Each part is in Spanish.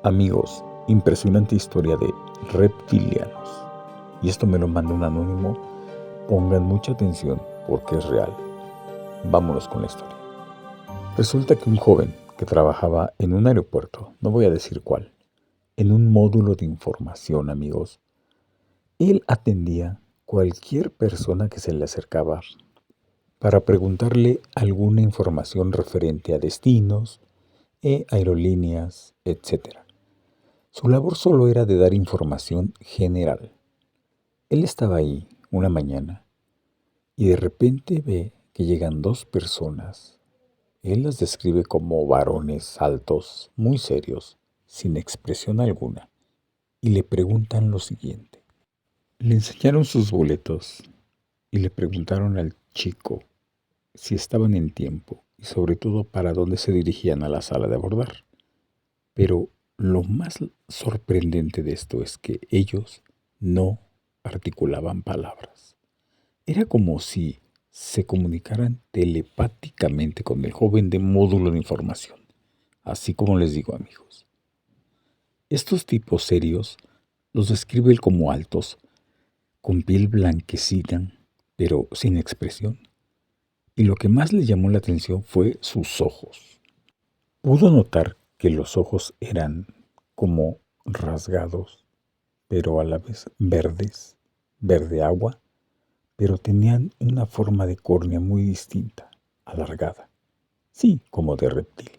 Amigos, impresionante historia de reptilianos. Y esto me lo manda un anónimo. Pongan mucha atención porque es real. Vámonos con la historia. Resulta que un joven que trabajaba en un aeropuerto, no voy a decir cuál, en un módulo de información, amigos, él atendía cualquier persona que se le acercaba para preguntarle alguna información referente a destinos, aerolíneas, etc. Su labor solo era de dar información general. Él estaba ahí una mañana y de repente ve que llegan dos personas. Él las describe como varones altos, muy serios, sin expresión alguna, y le preguntan lo siguiente. Le enseñaron sus boletos y le preguntaron al chico si estaban en tiempo y sobre todo para dónde se dirigían a la sala de abordar. Pero lo más sorprendente de esto es que ellos no articulaban palabras. Era como si se comunicaran telepáticamente con el joven de módulo de información. Así como les digo, amigos. Estos tipos serios los describe él como altos, con piel blanquecina, pero sin expresión. Y lo que más le llamó la atención fue sus ojos. Pudo notar que los ojos eran como rasgados, pero a la vez verdes, verde agua, pero tenían una forma de córnea muy distinta, alargada, sí, como de reptil.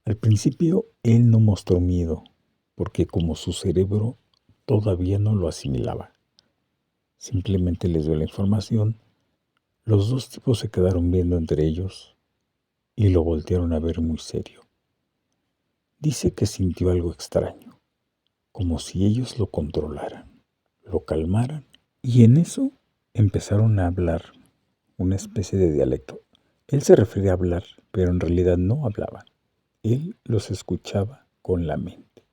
Al principio él no mostró miedo, porque como su cerebro todavía no lo asimilaba. Simplemente les dio la información, los dos tipos se quedaron viendo entre ellos y lo voltearon a ver muy serio. Dice que sintió algo extraño, como si ellos lo controlaran, lo calmaran, y en eso empezaron a hablar una especie de dialecto. Él se refería a hablar, pero en realidad no hablaban. Él los escuchaba con la mente.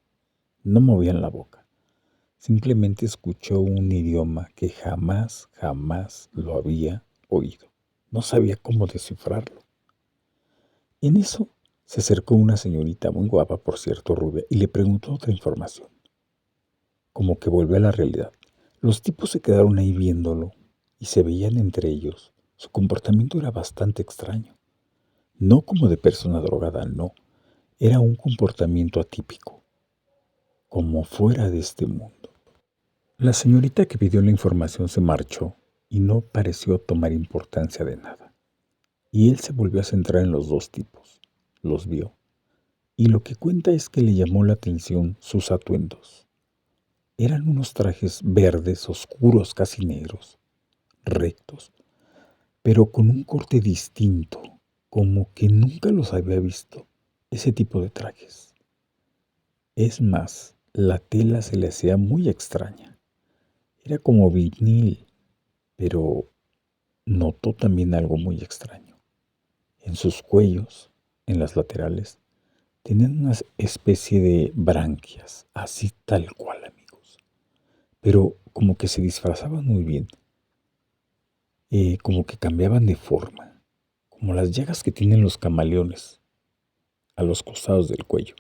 No movían la boca. Simplemente escuchó un idioma que jamás lo había oído. No sabía cómo descifrarlo. En eso se acercó una señorita muy guapa, por cierto, rubia, y le preguntó otra información. Como que volvió a la realidad. Los tipos se quedaron ahí viéndolo y se veían entre ellos. Su comportamiento era bastante extraño. No como de persona drogada, no. Era un comportamiento atípico, como fuera de este mundo. La señorita que pidió la información se marchó y no pareció tomar importancia de nada. Y él se volvió a centrar en los dos tipos. Los vio. Y lo que cuenta es que le llamó la atención sus atuendos. Eran unos trajes verdes, oscuros, casi negros, rectos, pero con un corte distinto, como que nunca los había visto, ese tipo de trajes. Es más, la tela se le hacía muy extraña. Era como vinil, pero notó también algo muy extraño. En sus cuellos, en las laterales, tenían una especie de branquias, así tal cual, amigos. Pero como que se disfrazaban muy bien, como que cambiaban de forma, como las llagas que tienen los camaleones a los costados del cuello,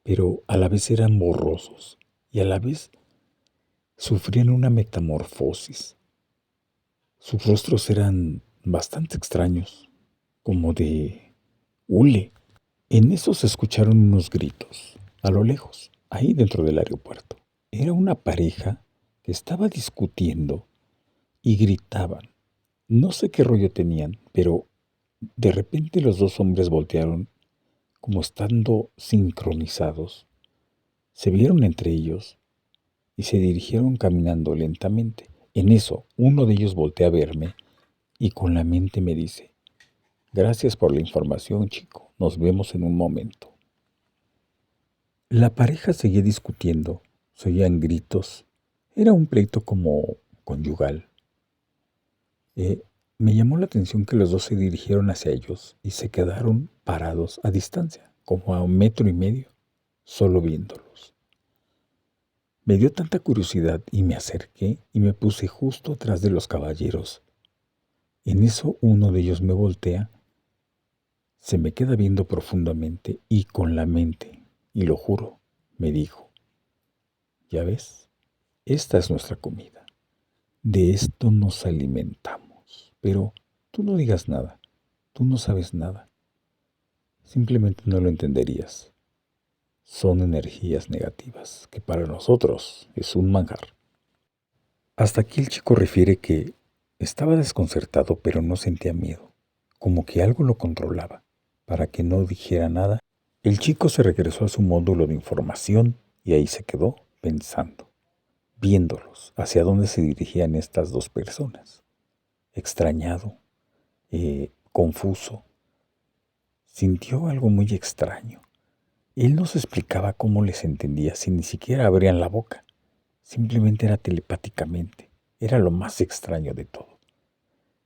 pero a la vez eran borrosos y a la vez sufrían una metamorfosis. Sus rostros eran bastante extraños, como de hule. En eso se escucharon unos gritos, a lo lejos, ahí dentro del aeropuerto. Era una pareja que estaba discutiendo y gritaban. No sé qué rollo tenían, pero de repente los dos hombres voltearon como estando sincronizados. Se vieron entre ellos y se dirigieron caminando lentamente. En eso, uno de ellos voltea a verme y con la mente me dice, gracias por la información, chico. Nos vemos en un momento. La pareja seguía discutiendo, se oían gritos. Era un pleito como conyugal. Me llamó la atención que los dos se dirigieron hacia ellos y se quedaron parados a distancia, como a 1,5 metros, solo viéndolos. Me dio tanta curiosidad y me acerqué y me puse justo atrás de los caballeros. En eso uno de ellos me voltea, se me queda viendo profundamente y con la mente y lo juro, me dijo, ya ves, esta es nuestra comida. De esto nos alimentamos. Pero tú no digas nada, tú no sabes nada. Simplemente no lo entenderías. Son energías negativas, que para nosotros es un manjar. Hasta aquí el chico refiere que estaba desconcertado, pero no sentía miedo, como que algo lo controlaba. Para que no dijera nada, el chico se regresó a su módulo de información y ahí se quedó pensando, viéndolos, hacia dónde se dirigían estas dos personas. Extrañado, confuso, sintió algo muy extraño. Él no se explicaba cómo les entendía si ni siquiera abrían la boca. Simplemente era telepáticamente. Era lo más extraño de todo.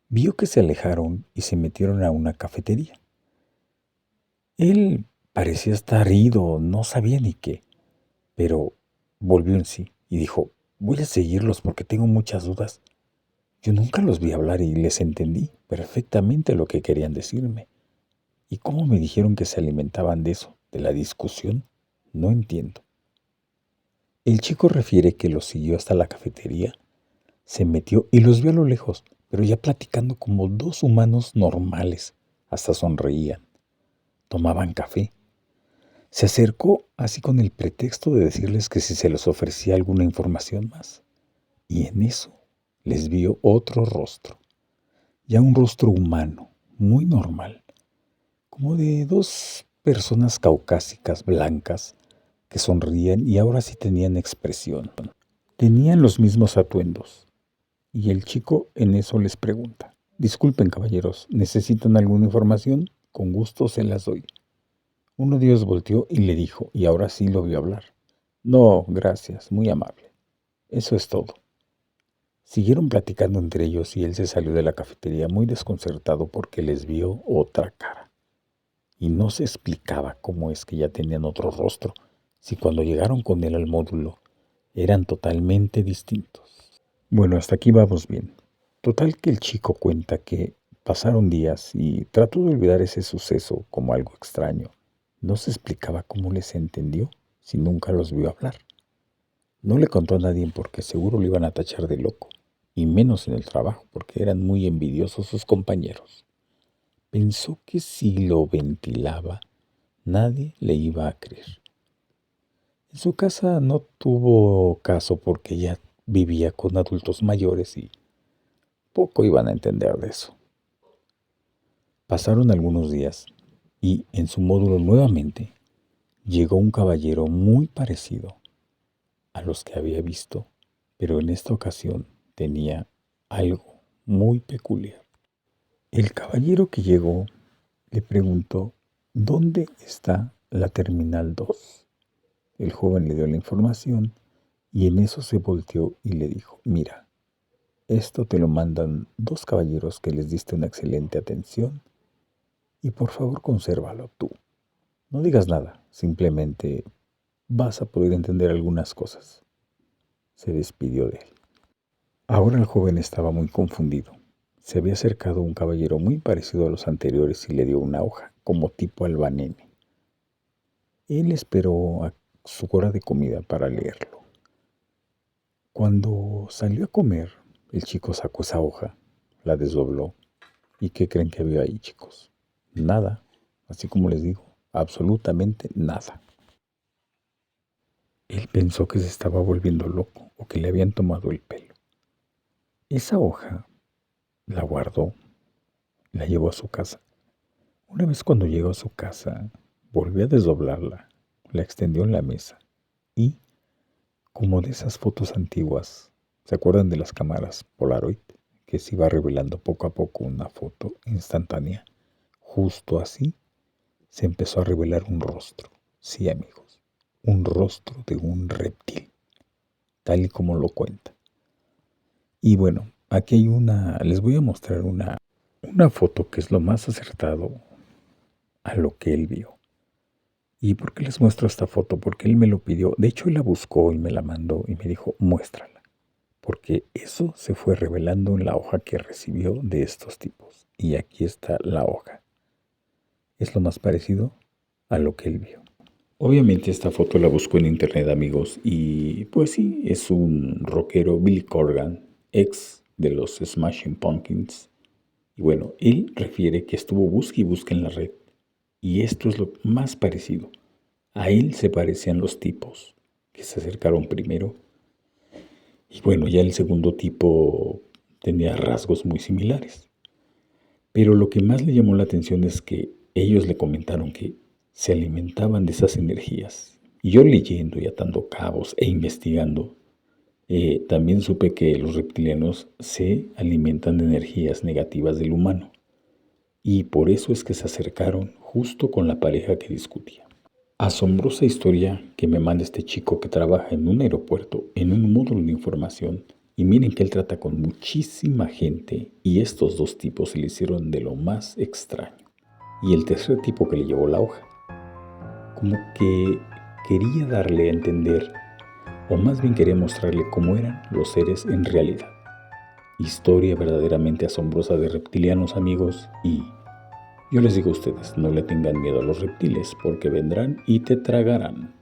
Vio que se alejaron y se metieron a una cafetería. Él parecía estar ido, no sabía ni qué, pero volvió en sí y dijo, voy a seguirlos porque tengo muchas dudas. Yo nunca los vi hablar y les entendí perfectamente lo que querían decirme. ¿Y cómo me dijeron que se alimentaban de eso, de la discusión? No entiendo. El chico refiere que los siguió hasta la cafetería, se metió y los vio a lo lejos, pero ya platicando como dos humanos normales. Hasta sonreían, tomaban café. Se acercó así con el pretexto de decirles que si se les ofrecía alguna información más. Y en eso les vio otro rostro, ya un rostro humano, muy normal, como de dos personas caucásicas blancas que sonrían y ahora sí tenían expresión. Tenían los mismos atuendos. Y el chico en eso les pregunta, disculpen caballeros, ¿necesitan alguna información? Con gusto se las doy. Uno de ellos volteó y le dijo, y ahora sí lo vio hablar. No, gracias, muy amable. Eso es todo. Siguieron platicando entre ellos y él se salió de la cafetería muy desconcertado porque les vio otra cara. Y no se explicaba cómo es que ya tenían otro rostro, si cuando llegaron con él al módulo eran totalmente distintos. Bueno, hasta aquí vamos bien. Total que el chico cuenta que pasaron días y trató de olvidar ese suceso como algo extraño. No se explicaba cómo les entendió si nunca los vio hablar. No le contó a nadie porque seguro lo iban a tachar de loco, y menos en el trabajo porque eran muy envidiosos sus compañeros. Pensó que si lo ventilaba, nadie le iba a creer. En su casa no tuvo caso porque ya vivía con adultos mayores y poco iban a entender de eso. Pasaron algunos días y en su módulo nuevamente llegó un caballero muy parecido a los que había visto, pero en esta ocasión tenía algo muy peculiar. El caballero que llegó le preguntó, ¿dónde está la Terminal 2? El joven le dio la información y en eso se volteó y le dijo, mira, esto te lo mandan dos caballeros que les diste una excelente atención y por favor consérvalo tú. No digas nada, simplemente vas a poder entender algunas cosas. Se despidió de él. Ahora el joven estaba muy confundido. Se había acercado un caballero muy parecido a los anteriores y le dio una hoja, como tipo albanene. Él esperó a su hora de comida para leerlo. Cuando salió a comer, el chico sacó esa hoja, la desdobló. ¿Y qué creen que había ahí, chicos? Nada, así como les digo, absolutamente nada. Él pensó que se estaba volviendo loco o que le habían tomado el pelo. Esa hoja la guardó, la llevó a su casa. Una vez cuando llegó a su casa, volvió a desdoblarla, la extendió en la mesa y, como de esas fotos antiguas, ¿se acuerdan de las cámaras Polaroid? Que se iba revelando poco a poco una foto instantánea. Justo así se empezó a revelar un rostro. Sí, amigos, un rostro de un reptil, tal y como lo cuenta. Y bueno, aquí hay les voy a mostrar una foto que es lo más acertado a lo que él vio. ¿Y por qué les muestro esta foto? Porque él me lo pidió. De hecho, él la buscó y me la mandó y me dijo, muéstrala. Porque eso se fue revelando en la hoja que recibió de estos tipos. Y aquí está la hoja. Es lo más parecido a lo que él vio. Obviamente esta foto la busco en internet, amigos, y pues sí, es un rockero, Billy Corgan, ex de los Smashing Pumpkins. Y bueno, él refiere que estuvo busca y busca en la red, y esto es lo más parecido. A él se parecían los tipos que se acercaron primero, y bueno, ya el segundo tipo tenía rasgos muy similares. Pero lo que más le llamó la atención es que ellos le comentaron que se alimentaban de esas energías. Y yo leyendo y atando cabos e investigando, también supe que los reptilianos se alimentan de energías negativas del humano. Y por eso es que se acercaron justo con la pareja que discutía. Asombrosa historia que me manda este chico que trabaja en un aeropuerto, en un módulo de información. Y miren que él trata con muchísima gente y estos dos tipos se le hicieron de lo más extraño. Y el tercer tipo que le llevó la hoja, como que quería darle a entender, o más bien quería mostrarle cómo eran los seres en realidad. Historia verdaderamente asombrosa de reptilianos, amigos, y yo les digo a ustedes, no le tengan miedo a los reptiles porque vendrán y te tragarán.